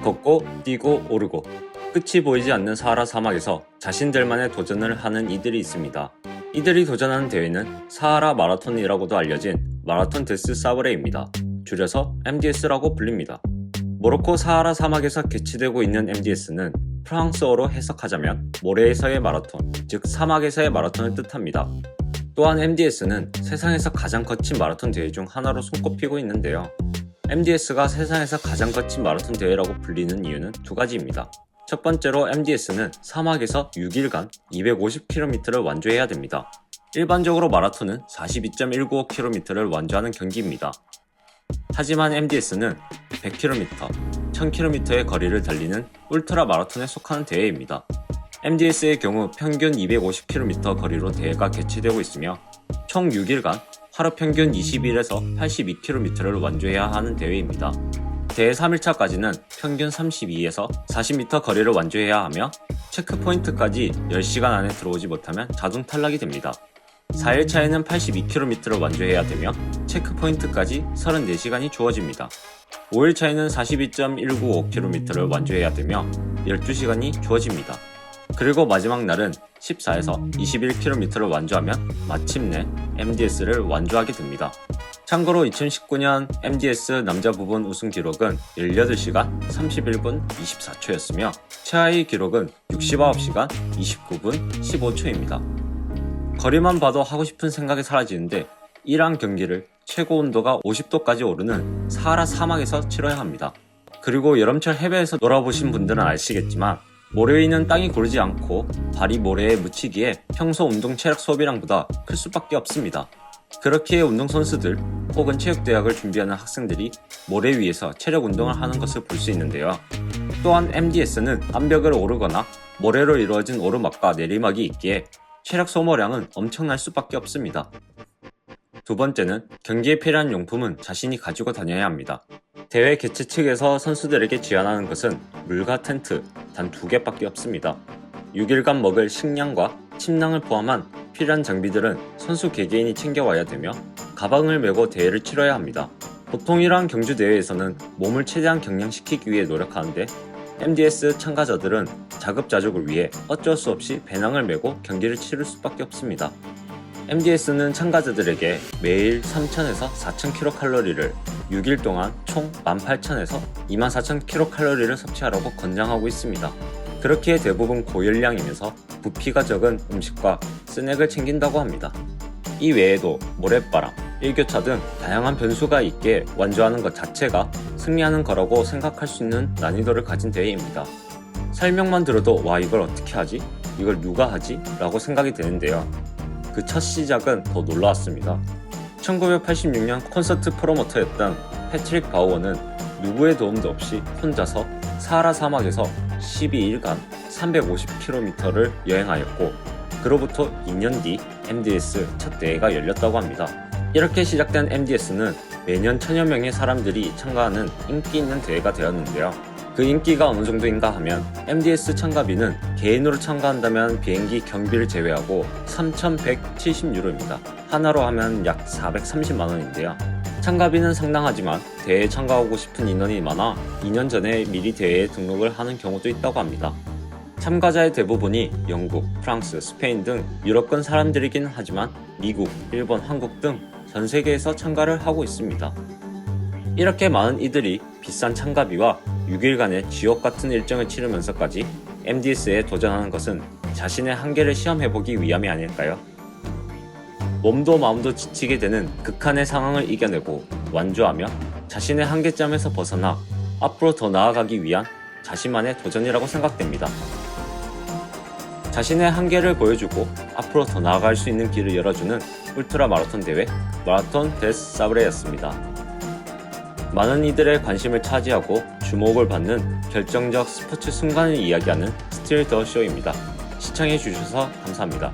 걷고 뛰고 오르고 끝이 보이지 않는 사하라 사막에서 자신들만의 도전을 하는 이들이 있습니다. 이들이 도전하는 대회는 사하라 마라톤이라고도 알려진 마라톤 데스 사브레입니다. 줄여서 MDS라고 불립니다. 모로코 사하라 사막에서 개최되고 있는 MDS는 프랑스어로 해석하자면 모래에서의 마라톤, 즉 사막에서의 마라톤을 뜻합니다. 또한 MDS는 세상에서 가장 거친 마라톤 대회 중 하나로 손꼽히고 있는데요. MDS가 세상에서 가장 거친 마라톤 대회라고 불리는 이유는 두 가지입니다. 첫 번째로 MDS는 사막에서 6일간 250km를 완주해야 됩니다. 일반적으로 마라톤은 42.195km를 완주하는 경기입니다. 하지만 MDS는 100km, 1000km의 거리를 달리는 울트라 마라톤에 속하는 대회입니다. MDS의 경우 평균 250km 거리로 대회가 개최되고 있으며 총 6일간 하루 평균 21에서 82km를 완주해야 하는 대회입니다. 대회 3일차까지는 평균 32에서 40m 거리를 완주해야 하며 체크포인트까지 10시간 안에 들어오지 못하면 자동 탈락이 됩니다. 4일차에는 82km를 완주해야 되며 체크포인트까지 34시간이 주어집니다. 5일차에는 42.195km를 완주해야 되며 12시간이 주어집니다. 그리고 마지막 날은 14에서 21km를 완주하면 마침내 MDS를 완주하게 됩니다. 참고로 2019년 MDS 남자 부분 우승 기록은 18시간 31분 24초였으며 최하위 기록은 69시간 29분 15초입니다. 거리만 봐도 하고 싶은 생각이 사라지는데 이러한 경기를 최고 온도가 50도까지 오르는 사하라 사막에서 치러야 합니다. 그리고 여름철 해외에서 놀아보신 분들은 아시겠지만 모래 위는 땅이 고르지 않고 발이 모래에 묻히기에 평소 운동 체력 소비량보다 클 수밖에 없습니다. 그렇기에 운동선수들 혹은 체육대학을 준비하는 학생들이 모래 위에서 체력 운동을 하는 것을 볼 수 있는데요. 또한 MDS는 암벽을 오르거나 모래로 이루어진 오르막과 내리막이 있기에 체력 소모량은 엄청날 수밖에 없습니다. 두 번째는 경기에 필요한 용품은 자신이 가지고 다녀야 합니다. 대회 개최 측에서 선수들에게 지원하는 것은 물과 텐트 단 2개밖에 없습니다. 6일간 먹을 식량과 침낭을 포함한 필요한 장비들은 선수 개개인이 챙겨와야 되며 가방을 메고 대회를 치러야 합니다. 보통 이러한 경주 대회에서는 몸을 최대한 경량시키기 위해 노력하는데 MDS 참가자들은 자급자족을 위해 어쩔 수 없이 배낭을 메고 경기를 치를 수밖에 없습니다. MDS는 참가자들에게 매일 3000에서 4000kcal를 6일 동안 총 18,000에서 24,000kcal를 섭취하라고 권장하고 있습니다. 그렇기에 대부분 고열량이면서 부피가 적은 음식과 스낵을 챙긴다고 합니다. 이 외에도 모래바람, 일교차 등 다양한 변수가 있기에 완주하는 것 자체가 승리하는 거라고 생각할 수 있는 난이도를 가진 대회입니다. 설명만 들어도 와 이걸 어떻게 하지? 이걸 누가 하지? 라고 생각이 드는데요. 그 첫 시작은 더 놀라웠습니다. 1986년 콘서트 프로모터였던 패트릭 바우어는 누구의 도움도 없이 혼자서 사하라 사막에서 12일간 350km를 여행하였고 그로부터 2년 뒤 MDS 첫 대회가 열렸다고 합니다. 이렇게 시작된 MDS는 매년 1000여 명의 사람들이 참가하는 인기 있는 대회가 되었는데요. 그 인기가 어느 정도인가 하면 MDS 참가비는 개인으로 참가한다면 비행기 경비를 제외하고 3,170유로입니다. 하나로 하면 약 430만원인데요. 참가비는 상당하지만 대회에 참가하고 싶은 인원이 많아 2년 전에 미리 대회에 등록을 하는 경우도 있다고 합니다. 참가자의 대부분이 영국, 프랑스, 스페인 등 유럽권 사람들이긴 하지만 미국, 일본, 한국 등 전 세계에서 참가를 하고 있습니다. 이렇게 많은 이들이 비싼 참가비와 6일간의 지옥같은 일정을 치르면서까지 MDS에 도전하는 것은 자신의 한계를 시험해보기 위함이 아닐까요? 몸도 마음도 지치게 되는 극한의 상황을 이겨내고 완주하며 자신의 한계점에서 벗어나 앞으로 더 나아가기 위한 자신만의 도전이라고 생각됩니다. 자신의 한계를 보여주고 앞으로 더 나아갈 수 있는 길을 열어주는 울트라 마라톤 대회 마라톤 데스 사브레였습니다. 많은 이들의 관심을 차지하고 주목을 받는 결정적 스포츠 순간을 이야기하는 스틸 더 쇼입니다. 시청해주셔서 감사합니다.